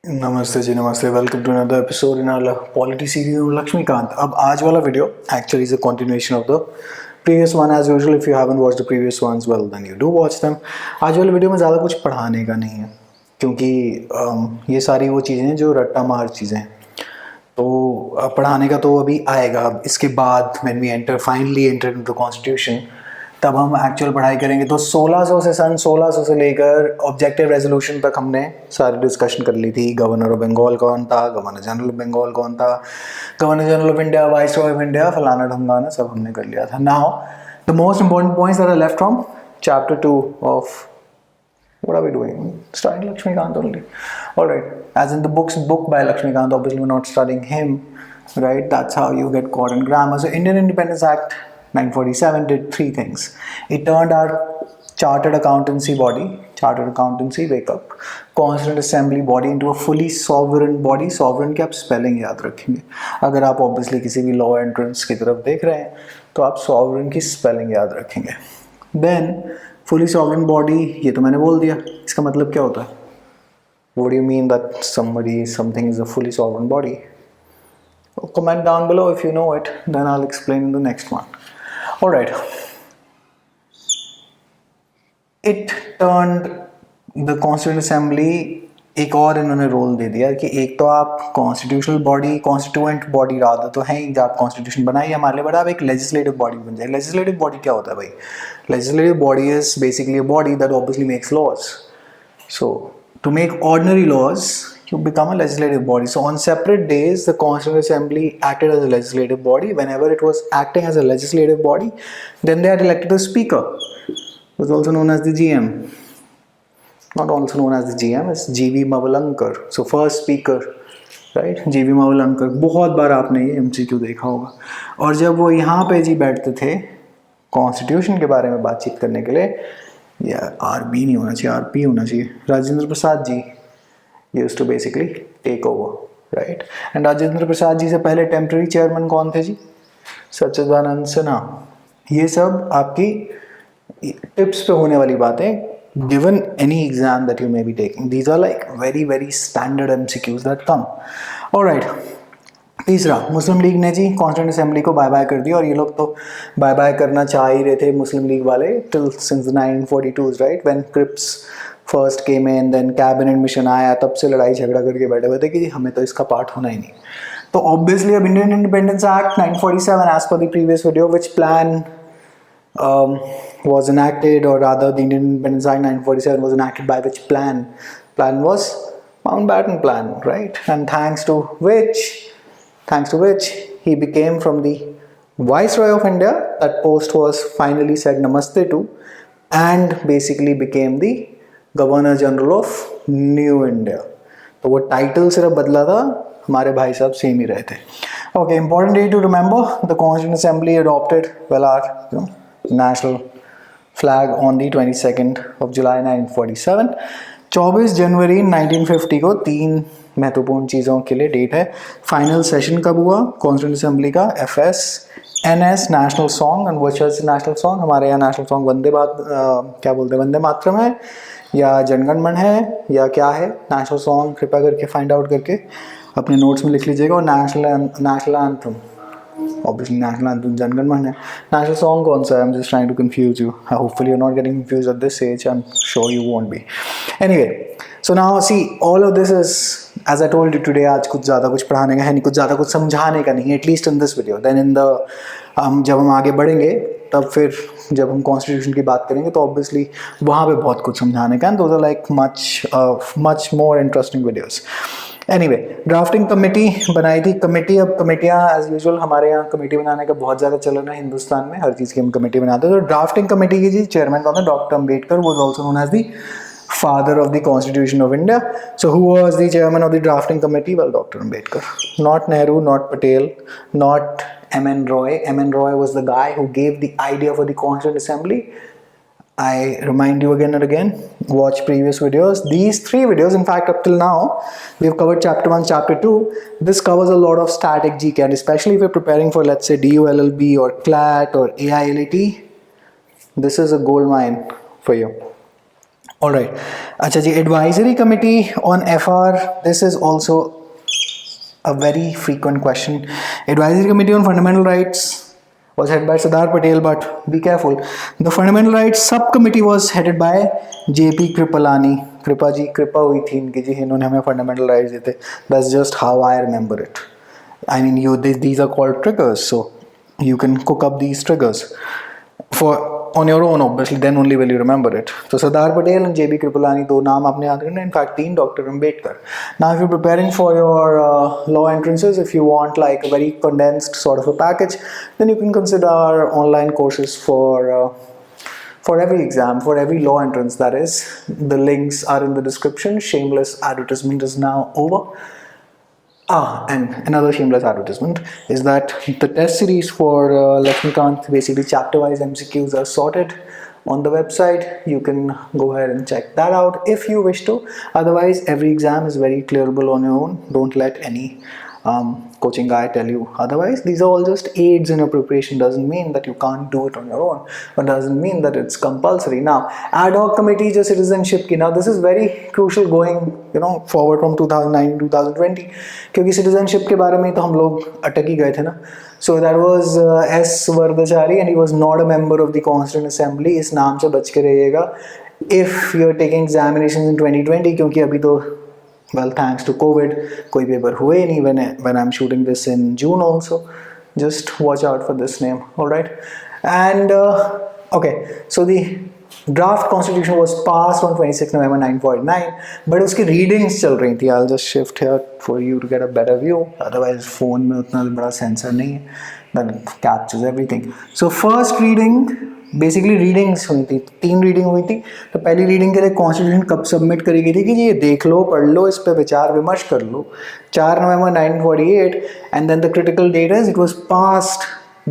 नमस्ते जी, नमस्ते। Welcome to another episode in our polity series of Laxmikanth. अब आज वाला video actually is a continuation of the previous one as usual. If you haven't watched the previous ones, well then you do watch them. आज वाले video में ज़्यादा कुछ पढ़ाने का नहीं है, क्योंकि ये सारी वो चीज़ें हैं जो रट्टा मार चीज़ें हैं। तो पढ़ाने का तो अभी आएगा। इसके बाद when we finally enter into the constitution, तब हम एक्चुअल पढ़ाई करेंगे। तो 1600 से सन 1600 से लेकर ऑब्जेक्टिव रेजोल्यूशन तक हमने सारी डिस्कशन कर ली थी। गवर्नर ऑफ बंगाल कौन था, गवर्नर जनरल ऑफ बंगाल कौन था, governor general of India, viceroy of India, फलाना ढमकाना, सब हमने कर लिया था। Now the most important points that are left from chapter 2 of what are we doing? Studying Lakshmikant only. All right. As in the book by Lakshmikant, obviously we're not studying him, right? That's how you get caught in grammar. So Indian Independence Act 1947 did three things. It turned our chartered accountancy body, chartered accountancy wake up, constituent assembly body into a fully sovereign body. Sovereign की आप spelling याद रखेंगे। अगर आप obviously किसी भी law entrance की तरफ देख रहे हैं, तो आप sovereign की spelling याद रखेंगे। Then फुली सॉवरेन बॉडी, ये तो मैंने बोल दिया। इसका मतलब क्या होता है? What do you mean that something is a fully sovereign body? Comment down below if you know it, then I'll explain in the next one. All right. It turned the Constituent Assembly, एक और इन्होंने role दे दिया कि एक तो आप constitutional body, constituent body rather तो है ही, जब आप कॉन्स्टिट्यूशन बनाइए हमारे लिए, बट आप एक लेजिस्लेटिव बॉडी बन जाए। लेजिस्लेटिव बॉडी क्या होता है भाई? Legislative body is basically a body that obviously makes laws. So to make ordinary laws you become a legislative body. So on separate days, the Constituent Assembly acted as a legislative body. Whenever it was acting as a legislative body, then they had elected a speaker, who was also known as the GM. Not also known as the GM, it's G.V. Mavalankar. So first speaker, right? G.V. Mavalankar. बहुत बार आपने ये MCQ देखा होगा। और जब वो यहाँ पे जी बैठते थे कॉन्स्टिट्यूशन के बारे में बातचीत करने के लिए, या RB नहीं होना चाहिए, RP होना चाहिए, Rajendra Prasad ji used to basically take over, right? And Rajendra Prasad ji से पहले टेम्पररी चेयरमैन कौन थे जी? सच्चिदानंद सिन्हा। ये सब आपकी टिप्स पे होने वाली बातें, given any exam that you may be taking. These are like very very standard MCQs that come. All right. तीसरा, मुस्लिम लीग ने जी कॉन्स्टिट्यूंट असेंबली को बाय बाय कर दिया, और ये लोग तो बाय बाय करना चाह ही रहे थे मुस्लिम लीग वाले till since 1942, right? When Cripps first came in, then cabinet mission आया, तब से लड़ाई झगड़ा करके बैठे हुए थे कि हमें तो इसका पार्ट होना ही नहीं। तो ऑब्वियसली अब Indian independence act 1947, as per the previous video, which plan was enacted, or rather the Indian Independence Act 1947 was enacted by which plan? Plan was Mountbatten Plan, right? And thanks to which he became from the Viceroy of India, that post was finally said namaste to, and basically became the Governor General of New India. तो वो title सिर्फ बदला था, हमारे भाई साहब same ही रहे थे। Okay, important day to remember, the Constituent Assembly adopted, well, our national flag on the 22nd of July 1947. 24 जनवरी 1950 को तीन महत्वपूर्ण चीज़ों के लिए डेट है। फाइनल सेशन कब हुआ कॉन्स्टिट्यूंट असेंबली का? FS NS national song, and which is national song? हमारे यहाँ नेशनल सॉन्ग क्या बोलते हैं, वंदे मातरम है या जनगण मन है या क्या है नेशनल सॉन्ग? कृपया करके फाइंड आउट करके अपने नोट्स में लिख लीजिएगा। और national anthem, obviously national anthem जनगण मन है। नेशनल सॉन्ग कौन सा है? I'm just trying to confuse you. Hopefully you're not getting confused at this age. I'm sure you won't be. Anyway, so now see, all of this is, as I told you today, आज कुछ ज़्यादा कुछ पढ़ाने का है नहीं, कुछ ज़्यादा कुछ समझाने का नहीं, at least in this video. Then in the जब हम आगे बढ़ेंगे, तब फिर जब हम कॉन्स्टिट्यूशन की बात करेंगे, तो ऑब्वियसली वहाँ पे बहुत कुछ समझाने का है। those are like much more interesting videos. Anyway, drafting committee बनाई थी। कमेटी, अब कमेटियाँ एज यूजुअल हमारे यहाँ कमेटी बनाने का बहुत ज़्यादा चलन है हिंदुस्तान में, हर चीज़ की हम कमेटी बनाते हैं। तो ड्राफ्टिंग कमेटी की जी चेयरमैन कौन था? Doctor Ambedkar was also known as the father of the constitution of India. So who was the chairman of the drafting committee? Well, doctor Ambedkar, not Nehru, not Patel, not M.N. Roy. M.N. Roy was the guy who gave the idea for the Constituent Assembly. I remind you again and again, watch previous videos. These three videos, in fact, up till now, we've covered chapter 1, chapter 2. This covers a lot of static GK, and especially if you're preparing for, let's say, DULLB or CLAT or AILET, this is a gold mine for you. Alright. अच्छा जी, advisory committee on FR. This is also a very frequent question. Advisory committee on fundamental rights was headed by Sardar Patel, but be careful. The fundamental rights subcommittee was headed by JP Kripalani. कृपा जी, कृपा हुई थी इनकी जी, इन्होंने हमें fundamental rights दिए थे. That's just how I remember it. I mean, these are called triggers, so you can cook up these triggers for on your own, obviously. Then only will you remember it. So Sardar Patel and JB Kripalani, दो नाम आपने याद रखना. In fact, तीन Dr. Ambedkar. Now, if you're preparing for your law entrances, if you want like a very condensed sort of a package, then you can consider online courses for every exam, for every law entrance. That is, the links are in the description. Shameless advertisement is now over. And another shameless advertisement is that the test series for Lakshmikant, basically chapter-wise MCQs, are sorted on the website. You can go ahead and check that out if you wish to. Otherwise, every exam is very clearable on your own. Don't let any coaching guy tell you otherwise. These are all just aids in your preparation. Doesn't mean that you can't do it on your own, but doesn't mean that it's compulsory. Now, ad hoc committee जो citizenship की, now this is very crucial going forward from 2009 2020, क्योंकि citizenship के बारे में तो हम लोग अटक ही गए थे ना. So that was S. Vardachari, and he was not a member of the Constituent Assembly. इस नाम से बच के रहिएगा if you're taking examinations in 2020, क्योंकि अभी तो well, thanks to COVID, कोई पेपर हुए ही नहीं when I'm shooting this in June also. Just watch out for this name, alright? And okay, so the draft constitution was passed on 26 November 1949, but उसकी readings चल रही थी. I'll just shift here for you to get a better view. Otherwise, phone में उतना बड़ा sensor नहीं है that captures everything. So first reading, basically readings हुई थी, 3 रीडिंग हुई थी. तो पहली रीडिंग के लिए कॉन्स्टिट्यूशन कब सबमिट करी गई थी कि ये देख लो, पढ़ लो, इस पर विचार विमर्श कर लो, 4 नवंबर 1948. And then the critical date is it was passed,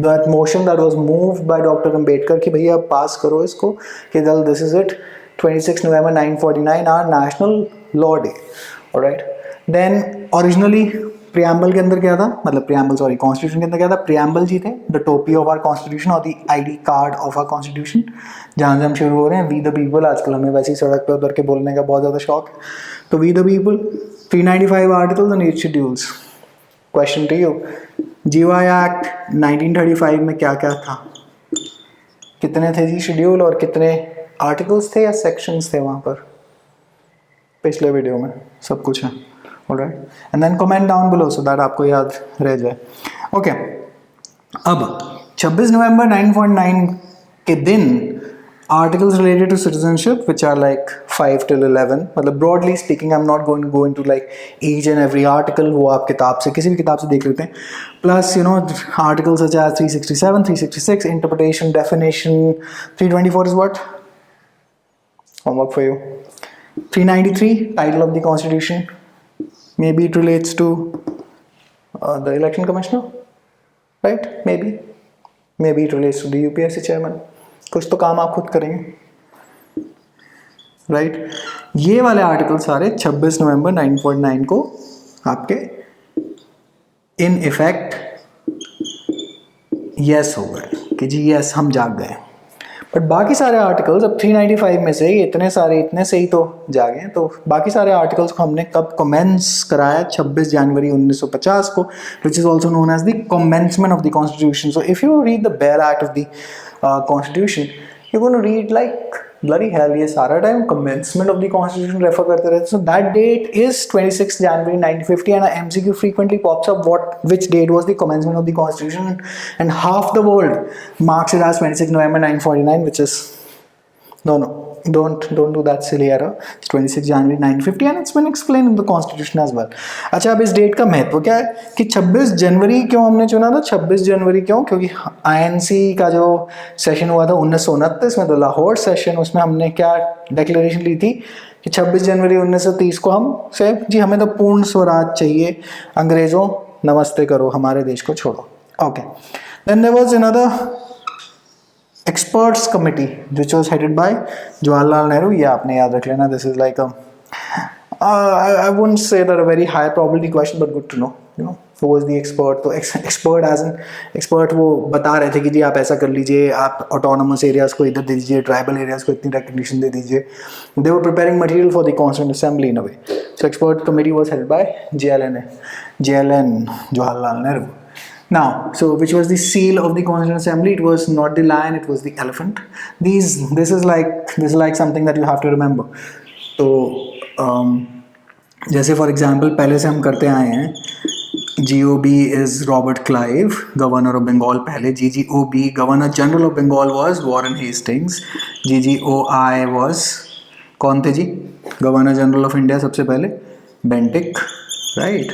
that motion that was moved by doctor Ambedkar कि भैया अब पास करो इसको, कि दल this is it, 26 November 1949 our national law day. Alright. Then originally preamble के अंदर क्या था, मतलब कॉन्स्टिट्यूशन के अंदर क्या था, प्रियम्बल जी थे, the topi of our constitution और the ID card of our constitution. जहाँ से हम शुरू हो रहे हैं, वी द पीपल. आजकल हमें वैसे ही सड़क पे उतर के बोलने का बहुत ज़्यादा शौक है. तो we the people, 395 articles and 8 schedules. Question to you, G Y act 1935 में क्या क्या था, कितने थे जी शेड्यूल और कितने आर्टिकल्स थे या सेक्शंस थे वहाँ पर? पिछले वीडियो में सब कुछ है. Alright, and then comment down below so that आपको याद रह जाए. Okay, अब 26 नवंबर 1949 के दिन articles related to citizenship which are like 5 till 11, मतलब broadly speaking I'm not going to go into like each and every article, वो आप किताब से, किसी भी किताब से देख लेते हैं. Plus articles such as 367, 366 interpretation, definition. 324 is what? Homework for you. 393 title of the constitution. Maybe it relates to the election commissioner, right? Maybe it relates to the UPSC chairman. कुछ तो काम आप खुद करेंगे, right? ये वाले article सारे 26 November 1949 को आपके इन इफेक्ट यस हो गए कि जी यस हम जाग गए. बट बाकी सारे आर्टिकल्स अब 395 में से इतने से ही तो जागे. तो बाकी सारे आर्टिकल्स को हमने कब कमेंस कराया? 26 जनवरी 1950 को, which is also known as the commencement of the constitution. So if you read the bare act of the constitution, you gonna read like bloody hell, ये सारा time commencement of the constitution refer करते रहते. So that date is 26 January 1950 and MCQ frequently pops up which date was the commencement of the constitution, and half the world marks it as 26 November 1949, which is no, don't do that silly error. It's 26 January 1950 and it's been explained in the constitution as well. अच्छा, अब इस date का महत्व क्या है कि 26 जनवरी क्यों हमने चुना था? 26 जनवरी क्यों? क्योंकि INC का जो सेशन हुआ था 1929 में, तो लाहौर सेशन, उसमें हमने क्या डिक्लेरेशन ली थी कि 26 जनवरी 1930 को हम से जी हमें तो पूर्ण स्वराज चाहिए, अंग्रेज़ों नमस्ते करो, हमारे देश को छोड़ो. Okay, then there was another experts committee which was headed by Jawaharlal Nehru. ये आपने याद रख लेना. This is like I wouldn't say that a very high probability question, but good to know. Who was the expert? तो expert as an expert वो बता रहे थे कि जी आप ऐसा कर लीजिए, आप autonomous areas को इधर दे दीजिए, tribal areas को इतनी recognition दे दीजिए. They were preparing material for the Constituent Assembly in a way. So expert committee was headed by JLN Jawaharlal Nehru. Now, so which was the seal of the Constituent Assembly? It was not the lion, it was the elephant. This is like something that you have to remember. So जैसे for example पहले से हम करते आए हैं, GOB is Robert Clive, governor of Bengal पहले. GGOB, governor general of Bengal was Warren Hastings. GGOI was कौन थे जी? गवर्नर जनरल ऑफ इंडिया सबसे पहले बेंटिक, राइट.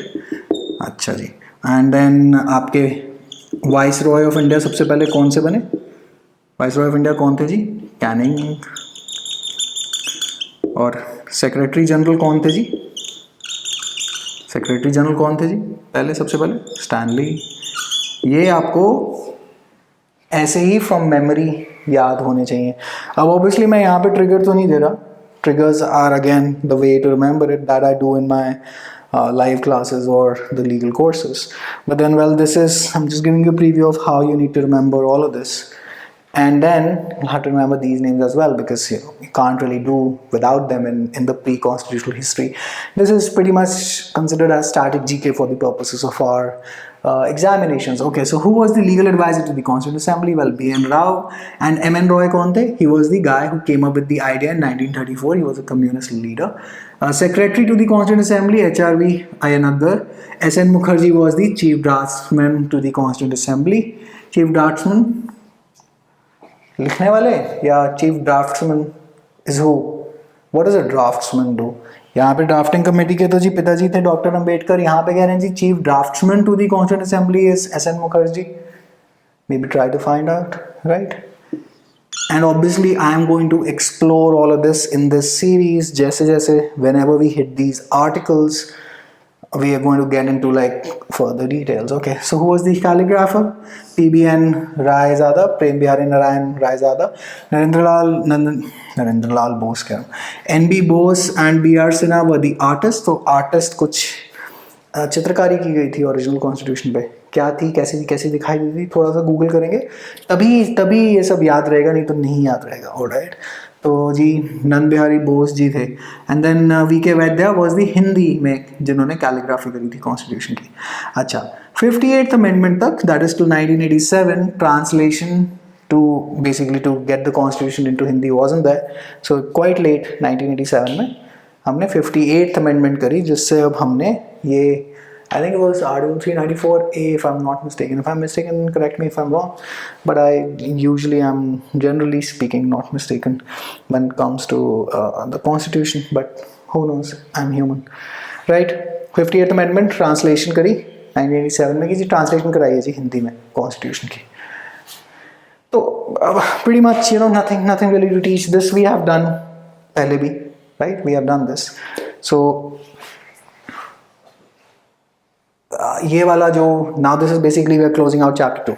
अच्छा जी. एंड देन आपके वाइस रॉय ऑफ इंडिया सबसे पहले कौन से बने? वाइस रॉय ऑफ इंडिया कौन थे जी? कैनिंग. और सेक्रेटरी जनरल कौन थे जी? सेक्रेटरी जनरल कौन थे जी पहले, सबसे पहले? स्टैनली. ये आपको ऐसे ही फ्रॉम मेमोरी याद होने चाहिए. अब ऑब्वियसली मैं यहाँ पे ट्रिगर तो नहीं दे रहा. Triggers are again the way to remember it that I do in my live classes or the legal courses. But then, well, I'm just giving you a preview of how you need to remember all of this. And then you have to remember these names as well, because you can't really do without them in the pre-constitutional history. This is pretty much considered as static GK for the purposes of our examinations. Okay, so who was the legal advisor to the Constituent Assembly? Well, B.N. Rao. And M.N. Roy kaun the? He was the guy who came up with the idea in 1934. He was a communist leader. Secretary to the Constituent Assembly, HRV Ayanadar. S.N. Mukherjee was the chief draftsman to the Constituent Assembly. Chief draftsman, लिखने वाले, या chief draughtsman is who? What does a draughtsman do? यहाँ पे drafting committee के तो जी पिताजी थे doctor Ambedkar. यहाँ पे कह रहे हैं जी chief draftsman to the constituent assembly is S N. Mukherjee. Maybe try to find out, right. And obviously I am going to explore all of this in this series. जैसे जैसे whenever we hit these articles, we are going to get into like further details. Okay, so who was the calligrapher? PBN Rayzada, Prem Bihari Narayan Rayzada, Narendralal Bose क्या? NB Bose and BR Sinha were the artists. तो artist कुछ चित्रकारी की गई थी original constitution पे. क्या थी, कैसी दिखाई दी थी, थोड़ा सा गूगल करेंगे तभी ये सब याद रहेगा, नहीं तो नहीं याद रहेगा. ऑलराइट. तो जी नंद बिहारी बोस जी थे. And then V K. Vaidya was the Hindi में जिन्होंने कैलीग्राफी करी थी कॉन्स्टिट्यूशन की. अच्छा, 58th अमेंडमेंट तक, that is to 1987, translation to basically to get the constitution into Hindi wasn't there. So quite late 1987 में हमने 58th अमेंडमेंट करी, जिससे अब हमने ये I think it was Article 394A if I'm not mistaken. If I'm mistaken, correct me if I'm wrong. But I usually am, generally speaking, not mistaken when it comes to the Constitution. But who knows? I'm human, right? 58th Amendment translation करी 1987 में की जी. Translation कराई है जी हिंदी में Constitution की. तो pretty much nothing really to teach. This we have done पहले भी, right? We have done this. So ये वाला जो now this is basically we are closing out chapter 2.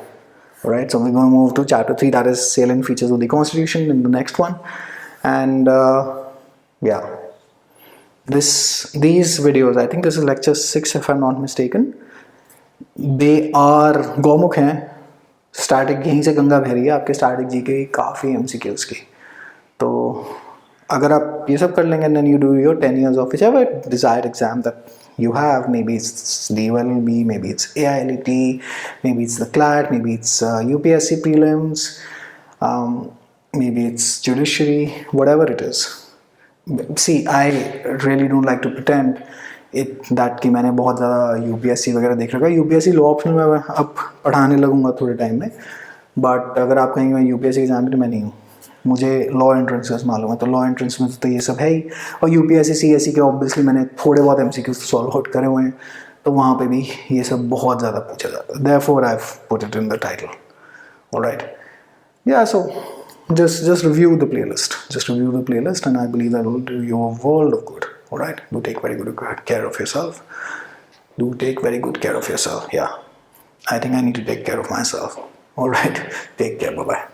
Alright, so we're going to move to chapter 3, that is salient features of the Constitution, in the next one. And yeah, these videos, I think this is lecture 6 if I'm not mistaken, they are Gaumukh हैं. Static यहीं से गंगा बह रही है आपके static G के काफ़ी MCQs की. तो अगर आप ये सब कर लेंगे, then you do your 10 years of whichever desired exam that you have. Maybe it's the ULB, maybe it's AILET, maybe it's the CLAT, maybe it's UPSC prelims, maybe it's judiciary, whatever it is. See, I really don't like to pretend that कि मैंने बहुत ज़्यादा UPSC वगैरह देख रखा है. UPSC law optional में अब पढ़ाने लगूंगा थोड़े टाइम में. बट अगर आप कहेंगे मैं UPSC एग्जाम में, तो मैं नहीं हूँ. मुझे लॉ एंट्रेंसेस मालूम है, तो लॉ एंट्रेंस में तो ये सब है ही. और UPSC CSE के ऑब्वियसली मैंने थोड़े बहुत MCQs सॉल्व आउट करे हुए हैं, तो वहाँ पे भी ये सब बहुत ज़्यादा पूछा जाता है. Therefore I've put it in the title. Alright, yeah, so just review the playlist, and I believe that will do you a world of good. Alright, do take very good care of yourself. Yeah, I think I need to take care of myself. Alright, take care, bye bye.